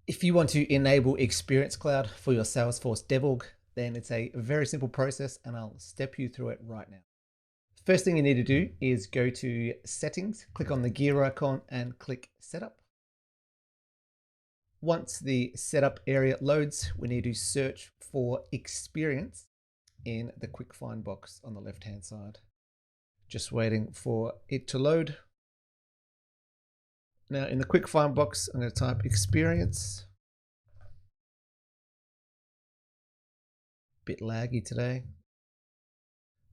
If you want to enable Experience Cloud for your Salesforce DevOrg, then it's a very simple process and I'll step you through it right now. First thing you need to do is go to Settings, click on the gear icon and click Setup. Once the setup area loads, we need to search for Experience in the quick find box on the left-hand side. Just waiting for it to load. Now in the quick find box, I'm going to type Experience. Bit laggy today.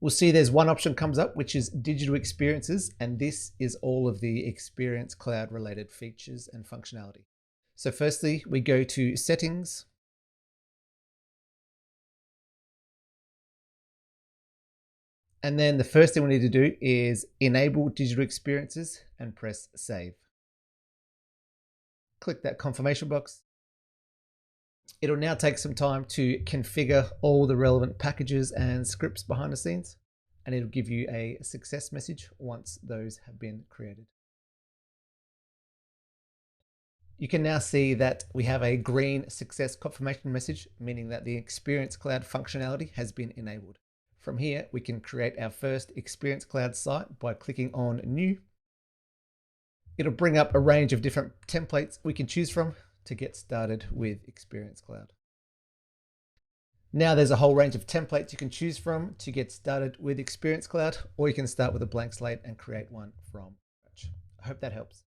We'll see there's one option comes up, which is digital experiences, and this is all of the Experience Cloud related features and functionality. So firstly, we go to Settings. And then the first thing we need to do is enable digital experiences and press Save. Click that confirmation box. It'll now take some time to configure all the relevant packages and scripts behind the scenes, and it'll give you a success message once those have been created. You can now see that we have a green success confirmation message, meaning that the Experience Cloud functionality has been enabled. From here, we can create our first Experience Cloud site by clicking on New. It'll bring up a range of different templates we can choose from to get started with Experience Cloud. Now there's a whole range of templates you can choose from to get started with Experience Cloud, or you can start with a blank slate and create one from scratch. I hope that helps.